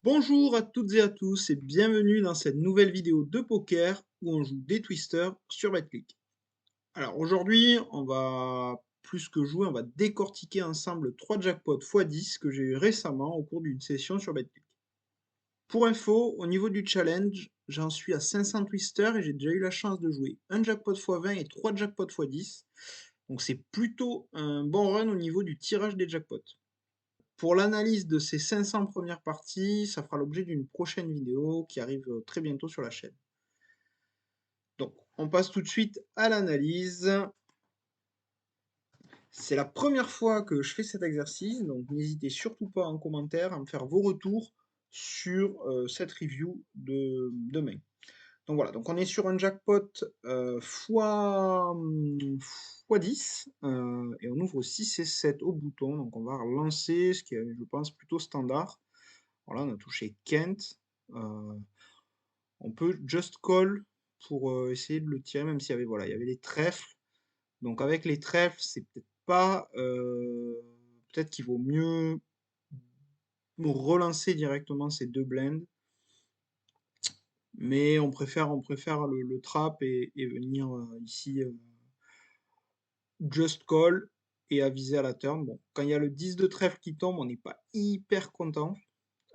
Bonjour à toutes et à tous et bienvenue dans cette nouvelle vidéo de poker où on joue des twisters sur BetClick. Alors aujourd'hui, on va plus que jouer, on va décortiquer ensemble 3 jackpots x10 que j'ai eu récemment au cours d'une session sur BetClick. Pour info, au niveau du challenge, j'en suis à 500 twisters et j'ai déjà eu la chance de jouer un jackpot x20 et 3 jackpots x10. Donc c'est plutôt un bon run au niveau du tirage des jackpots. Pour l'analyse de ces 500 premières parties, ça fera l'objet d'une prochaine vidéo qui arrive très bientôt sur la chaîne. Donc, on passe tout de suite à l'analyse. C'est la première fois que je fais cet exercice, donc n'hésitez surtout pas en commentaire à me faire vos retours sur cette review de demain. Donc voilà, donc on est sur un jackpot x10 et on ouvre 6 et 7 au bouton, donc on va relancer ce qui est, je pense, plutôt standard. Alors là, on a touché Kent. On peut just call pour essayer de le tirer, même s'il y avait, voilà, il y avait les trèfles. Donc avec les trèfles, c'est peut-être pas. Peut-être qu'il vaut mieux relancer directement ces deux blends. Mais on préfère le trap et venir ici just call et aviser à la turn. Bon, quand il y a le 10 de trèfle qui tombe, on n'est pas hyper content.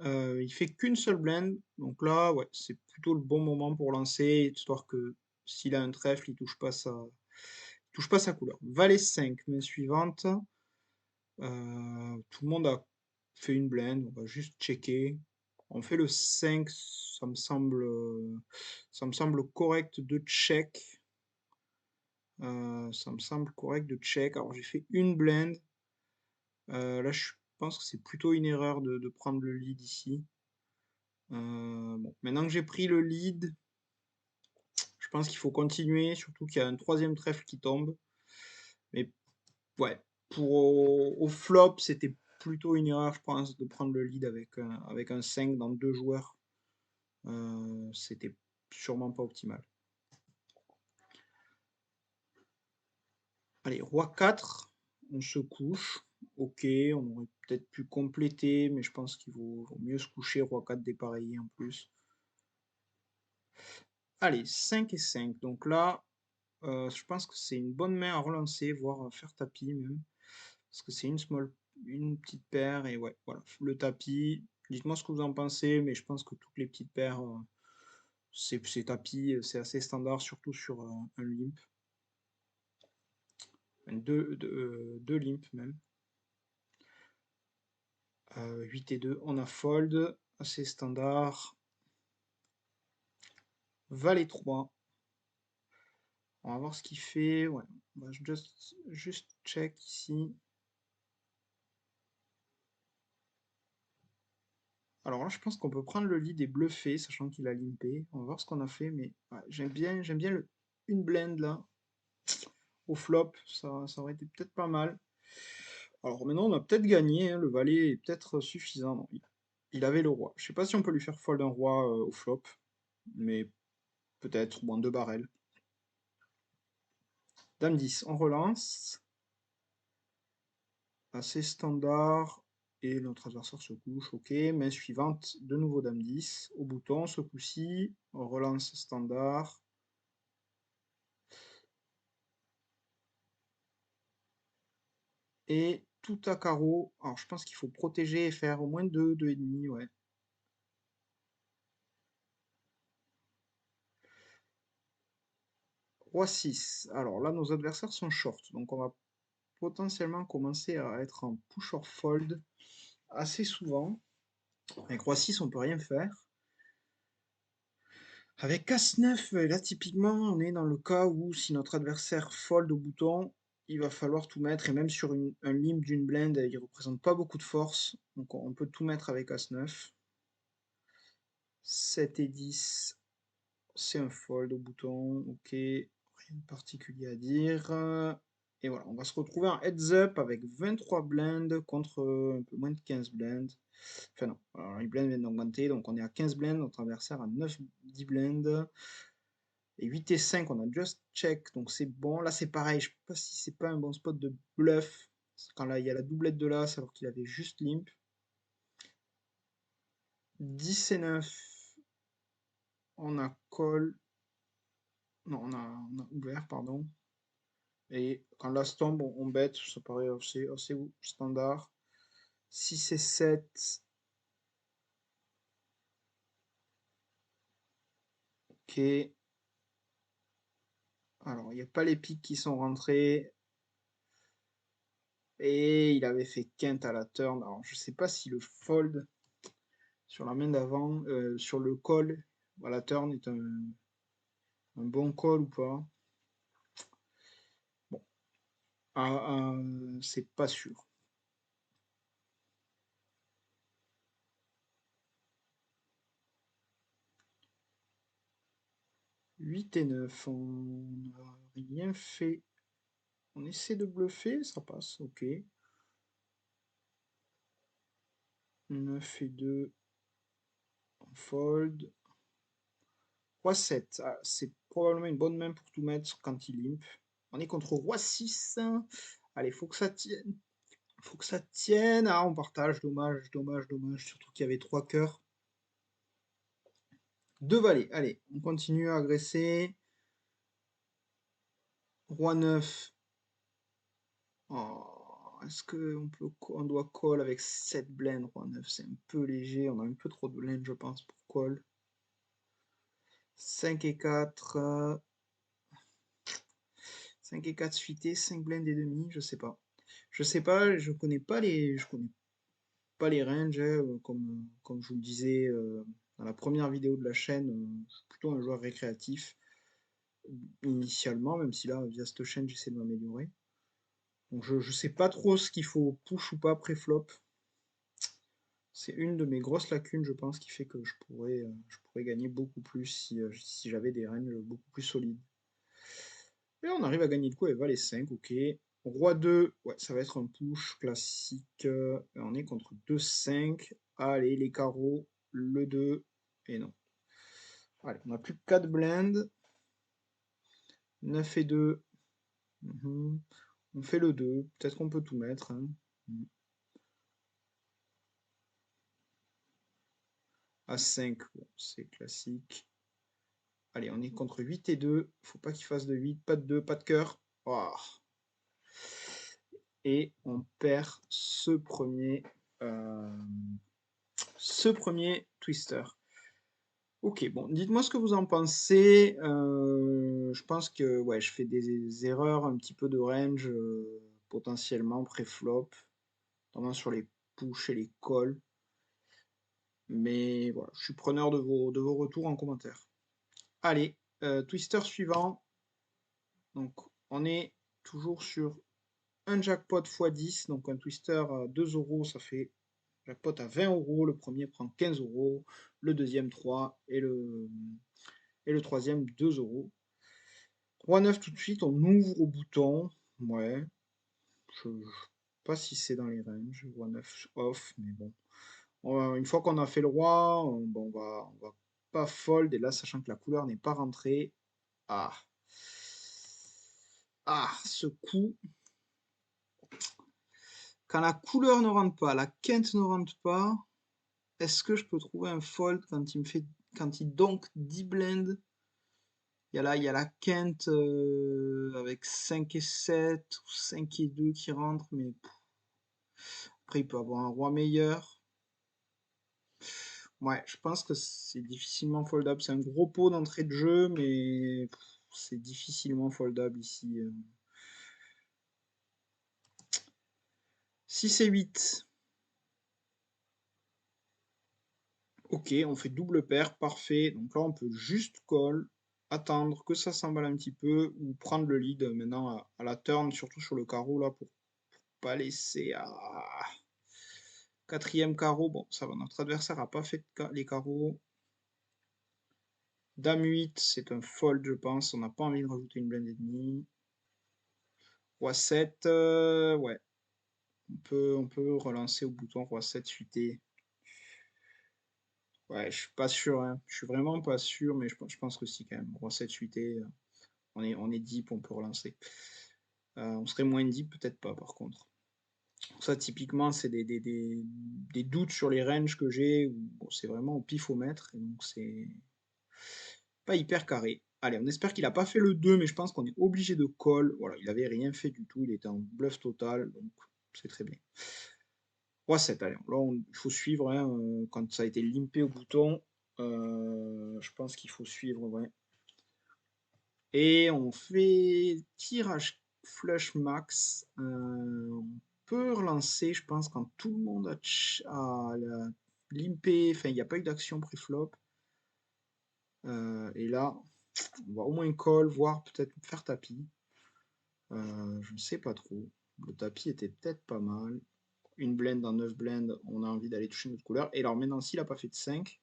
Il fait qu'une seule blend, donc là, ouais, c'est plutôt le bon moment pour lancer, histoire que s'il a un trèfle, il touche pas sa couleur. Valet 5, main suivante. Tout le monde a fait une blend, on va juste checker. On fait le 5, ça me semble correct de check. Ça me semble correct de check. Alors j'ai fait une blend. Là, je pense que c'est plutôt une erreur de prendre le lead ici. Bon, maintenant que j'ai pris le lead, je pense qu'il faut continuer, surtout qu'il y a un troisième trèfle qui tombe. Mais ouais, au flop, c'était plutôt une erreur, je pense, de prendre le lead avec un 5 dans deux joueurs. C'était sûrement pas optimal. Allez, roi 4, on se couche. Ok, on aurait peut-être pu compléter, mais je pense qu'il vaut mieux se coucher. Roi 4 dépareillé en plus. Allez, 5 et 5. Donc là, je pense que c'est une bonne main à relancer, voire à faire tapis même. Parce que c'est une petite paire et ouais, voilà, le tapis. Dites-moi ce que vous en pensez, mais je pense que toutes les petites paires, c'est tapis, c'est assez standard, surtout sur un limp. Deux limps même. 8 et 2, on a fold, assez standard. Valet 3. On va voir ce qu'il fait. Ouais, on va juste check ici. Alors là, je pense qu'on peut prendre le lead et bluffer, sachant qu'il a limpé. On va voir ce qu'on a fait, mais ouais, j'aime bien une blend là. Au flop, ça aurait été peut-être pas mal. Alors maintenant, on a peut-être gagné, hein, le valet est peut-être suffisant. Non, il avait le roi. Je sais pas si on peut lui faire fold un roi au flop, mais peut-être, ou en deux barrels. Dame 10, on relance. Assez standard. Et notre adversaire se couche, ok. Main suivante, de nouveau Dame 10. Au bouton, ce coup-ci, on relance standard. Et tout à carreau. Alors je pense qu'il faut protéger et faire au moins 2, 2,5, ouais. Roi 6. Alors là, nos adversaires sont short. Donc on va potentiellement commencer à être en push or fold assez souvent. Avec Roi 6, on peut rien faire. Avec As-9, là typiquement, on est dans le cas où si notre adversaire fold au bouton, il va falloir tout mettre. Et même sur un limp d'une blend, il représente pas beaucoup de force. Donc on peut tout mettre avec As-9. 7 et 10, c'est un fold au bouton. Ok, rien de particulier à dire. Et voilà, on va se retrouver en heads up avec 23 blends contre un peu moins de 15 blends. Enfin non, alors les blends viennent d'augmenter, donc on est à 15 blends, notre adversaire à 9-10 blends. Et 8 et 5, on a just check, donc c'est bon. Là c'est pareil, je ne sais pas si c'est pas un bon spot de bluff. Quand là il y a la doublette de l'as alors qu'il avait juste limp. 10 et 9, on a call. Non, on a ouvert, pardon. Et quand l'as tombe, on bet, ça paraît assez standard. 6 et 7, ok. Alors, il n'y a pas les piques qui sont rentrés. Et il avait fait quinte à la turn. Alors, je sais pas si le fold sur la main d'avant, sur le call à la turn est un bon call ou pas. Bon, c'est pas sûr. 8 et 9, on n'a rien fait. On essaie de bluffer, ça passe, ok. 9 et 2, on fold. Roi 7, ah, c'est probablement une bonne main pour tout mettre quand il limp. On est contre Roi 6. Allez, faut que ça tienne. Faut que ça tienne. Ah, on partage. Dommage, dommage, dommage. Surtout qu'il y avait 3 cœurs. 2 valets. Allez, on continue à agresser. Roi 9. Oh, est-ce on doit call avec 7 blinds, Roi 9? C'est un peu léger. On a un peu trop de blinds, je pense, pour call. 5 et 4. 5 et 4 suités, 5 blinds et demi, je sais pas. Je sais pas, je connais pas les ranges, hein, comme je vous le disais dans la première vidéo de la chaîne, je suis plutôt un joueur récréatif initialement, même si là, via cette chaîne, j'essaie de m'améliorer. Donc je sais pas trop ce qu'il faut push ou pas pré-flop. C'est une de mes grosses lacunes, je pense, qui fait que je pourrais gagner beaucoup plus si j'avais des ranges beaucoup plus solides. Et on arrive à gagner le coup avec valet 5, ok. Roi 2, ouais, ça va être un push classique. On est contre 2-5. Allez, les carreaux, le 2, et non. Allez, on a plus que 4 blinds. 9 et 2. On fait le 2. Peut-être qu'on peut tout mettre, hein. À 5, bon, c'est classique. Allez, on est contre 8 et 2. Faut pas qu'il fasse de 8. Pas de 2, pas de cœur. Oh. Et on perd euh, ce premier twister. Ok, bon, dites-moi ce que vous en pensez. Je pense que ouais, je fais des erreurs, un petit peu de range potentiellement pré-flop, notamment sur les push et les calls. Mais voilà, je suis preneur de vos retours en commentaire. Allez, twister suivant. Donc, on est toujours sur un jackpot x10. Donc, un twister à 2 euros, ça fait jackpot à 20 euros. Le premier prend 15 euros, le deuxième 3 et le troisième 2 euros. 3-9 tout de suite, on ouvre au bouton. Ouais, je ne sais pas si c'est dans les ranges. Roi 9 off, mais bon. Une fois qu'on a fait le roi, bon, on va pas fold. Et là, sachant que la couleur n'est pas rentrée. Ah. Ah, ce coup. Quand la couleur ne rentre pas, la quinte ne rentre pas, est-ce que je peux trouver un fold quand il donc 10 blinds? Il y a la quinte avec 5 et 7 ou 5 et 2 qui rentrent, mais après il peut avoir un roi meilleur. Ouais, je pense que c'est difficilement foldable. C'est un gros pot d'entrée de jeu, mais c'est difficilement foldable ici. 6 et 8. Ok, on fait double paire, parfait. Donc là, on peut juste call, attendre que ça s'emballe un petit peu ou prendre le lead maintenant à la turn, surtout sur le carreau là, pour pas laisser à quatrième carreau. Bon, ça va, notre adversaire n'a pas fait les carreaux. Dame 8, c'est un fold, je pense. On n'a pas envie de rajouter une blinde et demie. Roi 7, ouais. On peut relancer au bouton Roi 7 suité. Ouais, je suis pas sûr, hein. Je suis vraiment pas sûr, mais je pense que si quand même. Roi 7 suité, on est deep, on peut relancer. On serait moins deep, peut-être pas par contre. Ça, typiquement, c'est des doutes sur les ranges que j'ai, où bon, c'est vraiment au pifomètre, et donc c'est pas hyper carré. Allez, on espère qu'il n'a pas fait le 2, mais je pense qu'on est obligé de call. Voilà, il avait rien fait du tout, il était en bluff total, donc c'est très bien. Roi 7, allez, là, il faut suivre, hein, quand ça a été limpé au bouton, je pense qu'il faut suivre, ouais. Et on fait tirage flush max. On peut relancer, je pense, quand tout le monde a limpé, enfin, il n'y a pas eu d'action pré-flop. Et là, on va au moins call, voire peut-être faire tapis. Je ne sais pas trop. Le tapis était peut-être pas mal. Une blend dans 9 blends, on a envie d'aller toucher notre couleur. Et alors maintenant, s'il n'a pas fait de 5,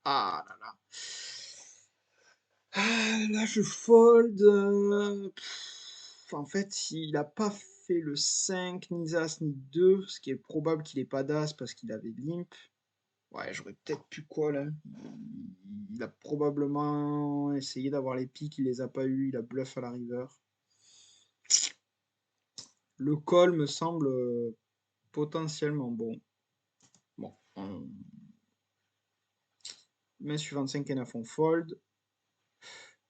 ah là là. Ah, là, je fold. En fait, il n'a pas fait le 5, ni As, ni 2, ce qui est probable qu'il n'ait pas d'As parce qu'il avait limp. Ouais, j'aurais peut-être pu call, hein. Il a probablement essayé d'avoir les piques, il les a pas eu, il a bluff à la river. Le call me semble potentiellement bon. Bon, main suivante 5 et 9, on fold.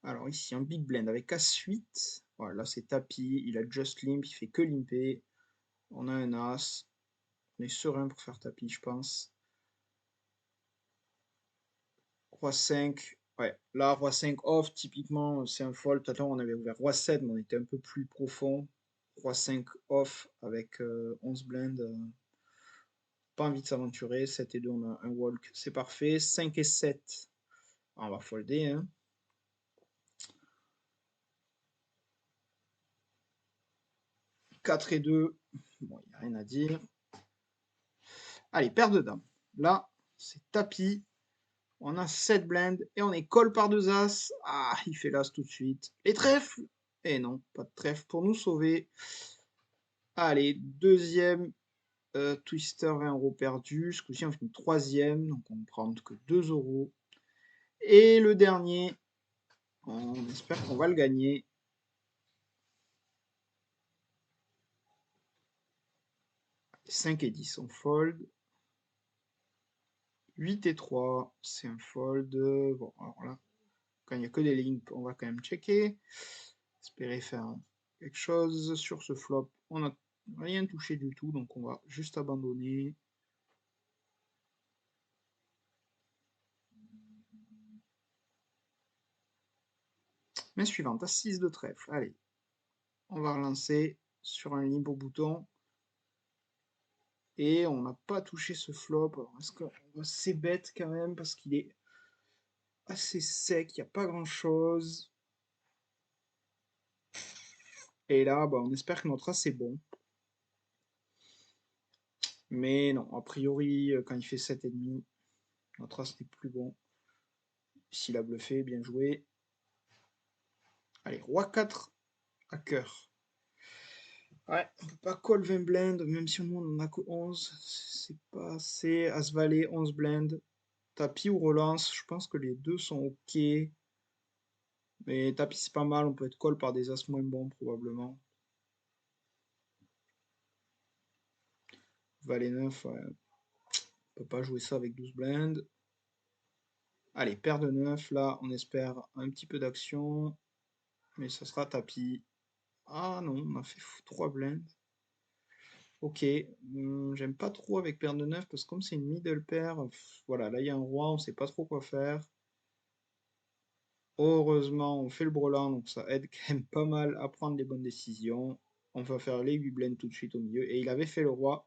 Alors ici, un big blend avec As-8. Voilà, là c'est tapis, il a just limp, il fait que limper. On a un As. On est serein pour faire tapis, je pense. Roi 5. Ouais, là, Roi 5 off, typiquement, c'est un fold. Tout à l'heure, on avait ouvert Roi 7, mais on était un peu plus profond. Roi 5 off avec 11 blend. Pas envie de s'aventurer. 7 et 2, on a un walk. C'est parfait. 5 et 7. On va folder, hein. 4 et 2. Bon, il n'y a rien à dire. Allez, paire de dames. Là, c'est tapis. On a 7 blends et on est call par 2 as. Ah, il fait l'as tout de suite. Les trèfles. Et non, pas de trèfle pour nous sauver. Allez, deuxième twister 20 € perdu. Ce coup-ci, on fait une troisième. Donc on ne prend que 2 €. Et le dernier, on espère qu'on va le gagner. 5 et 10, on fold. 8 et 3, c'est un fold. Bon, alors là, quand il n'y a que des lignes, on va quand même checker. Espérer faire quelque chose sur ce flop. On n'a rien touché du tout, donc on va juste abandonner. Main suivante, à 6 de trèfle. Allez, on va relancer sur un limbo bouton. Et on n'a pas touché ce flop. Est-ce qu'on va c'est bête quand même parce qu'il est assez sec, il n'y a pas grand chose. Et là, bah, on espère que notre as est bon. Mais non, a priori, quand il fait 7,5, notre as n'est plus bon. S'il a bluffé, bien joué. Allez, roi 4 à cœur. Ouais, on peut pas call 20 blend, même si nous on en a que 11. C'est pas assez. As-valet, 11 blend. Tapis ou relance, je pense que les deux sont ok. Mais tapis c'est pas mal, on peut être call par des as moins bons probablement. Valet 9, ouais. On peut pas jouer ça avec 12 blend. Allez, paire de 9, là on espère un petit peu d'action. Mais ça sera tapis. Ah non, on a fait 3 blends. Ok, j'aime pas trop avec paire de 9 parce que comme c'est une middle pair, voilà, là il y a un roi, on sait pas trop quoi faire. Heureusement, on fait le brelan, donc ça aide quand même pas mal à prendre les bonnes décisions. On va faire les 8 blends tout de suite au milieu. Et il avait fait le roi.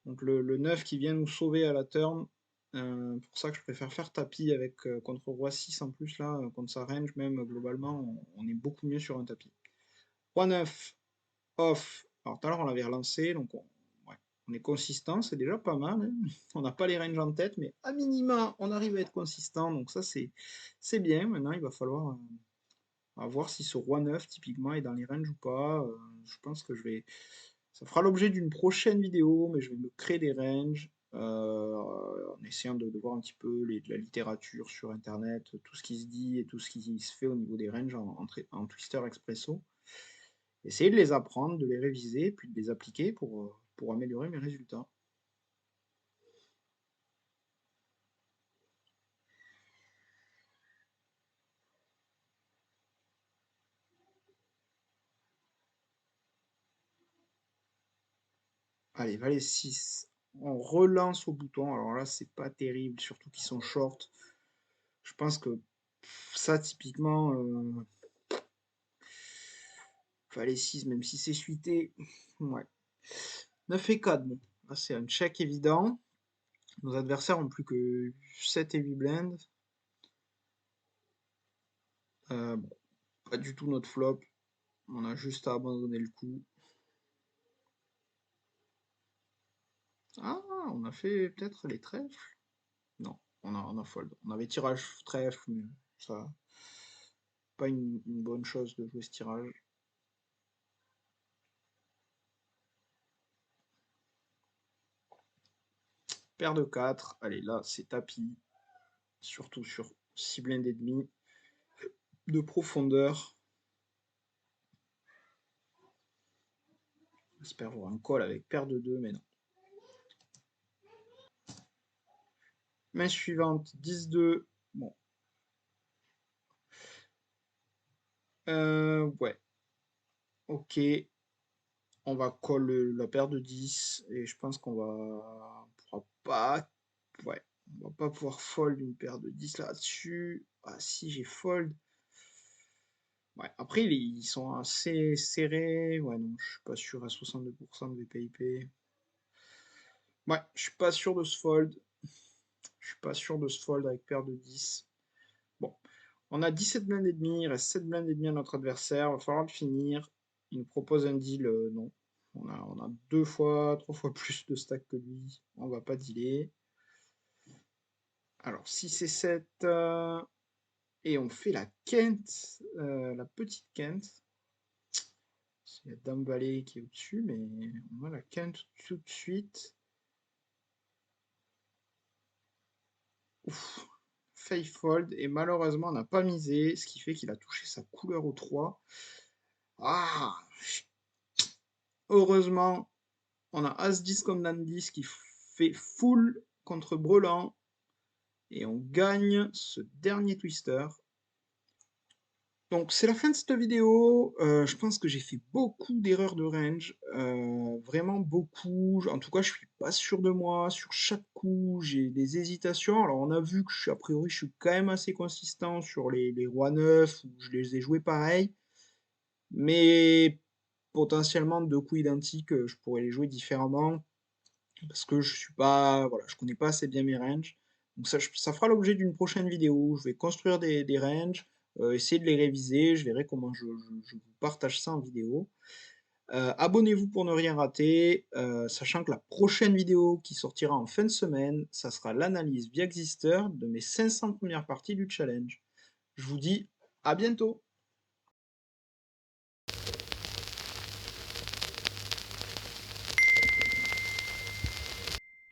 Donc le 9 qui vient nous sauver à la turn. Pour ça que je préfère faire tapis avec contre roi 6 en plus là, contre sa range même globalement, on est beaucoup mieux sur un tapis. Roi 9, off. Alors tout à l'heure on l'avait relancé, donc ouais, on est consistant, c'est déjà pas mal, hein. On n'a pas les ranges en tête, mais à minima on arrive à être consistant, donc ça c'est bien. Maintenant il va falloir voir si ce roi 9 typiquement est dans les ranges ou pas. Je pense que ça fera l'objet d'une prochaine vidéo, mais je vais me créer des ranges en essayant de voir un petit peu de la littérature sur internet, tout ce qui se dit et tout ce qui se fait au niveau des ranges en Twister Expresso. essayer de les apprendre, de les réviser, puis de les appliquer pour améliorer mes résultats. Allez, valet 6. On relance au bouton. Alors là, c'est pas terrible, surtout qu'ils sont short. Je pense que ça, typiquement, valet 6, même si c'est suité. Ouais. 9 et 4, bon. Là, c'est un check évident. Nos adversaires ont plus que 7 et 8 blindes. Bon, pas du tout notre flop. On a juste à abandonner le coup. Ah, on a fait peut-être les trèfles. Non, on a fold. On avait tirage trèfle, mais ça, pas une bonne chose de jouer ce tirage. Paire de 4. Allez, là, c'est tapis. Surtout sur 6 blindes et demi de profondeur. J'espère voir un call avec paire de 2, mais non. Main suivante, 10-2. Bon. Ouais. Ok. On va call la paire de 10 et je pense qu'on va on pourra pas. Ouais. On va pas pouvoir fold une paire de 10 là-dessus. Ah si j'ai fold. Ouais. Après ils sont assez serrés. Ouais non, je suis pas sûr à 62% de VPIP. Ouais, je suis pas sûr de ce fold. Je suis pas sûr de ce fold avec paire de 10. Bon. On a 17 blindes et demi, il reste 7 blindes et demi à notre adversaire, il va falloir le finir. Il nous propose un deal, non. On a 2 fois, 3 fois plus de stack que lui, on va pas dealer. Alors 6 et 7, et on fait la quinte, la petite quinte. Il y a Dame Valet qui est au-dessus, mais on a la quinte tout de suite. Ouf, fail fold, et malheureusement on n'a pas misé, ce qui fait qu'il a touché sa couleur au 3. Ah, heureusement, on a As-10 comme Nan-10 qui fait full contre Brelan. Et on gagne ce dernier twister. Donc c'est la fin de cette vidéo. Je pense que j'ai fait beaucoup d'erreurs de range. Vraiment beaucoup. En tout cas, je suis pas sûr de moi. Sur chaque coup, j'ai des hésitations. Alors on a vu que a priori, je suis quand même assez consistant sur les rois 9, où je les ai joués pareil. Mais potentiellement, deux coups identiques, je pourrais les jouer différemment. Parce que je suis pas, voilà, je connais pas assez bien mes ranges. Donc ça fera l'objet d'une prochaine vidéo. Je vais construire des ranges, essayer de les réviser. Je verrai comment je vous partage ça en vidéo. Abonnez-vous pour ne rien rater, sachant que la prochaine vidéo qui sortira en fin de semaine, ça sera l'analyse via Exister de mes 500 premières parties du challenge. Je vous dis à bientôt.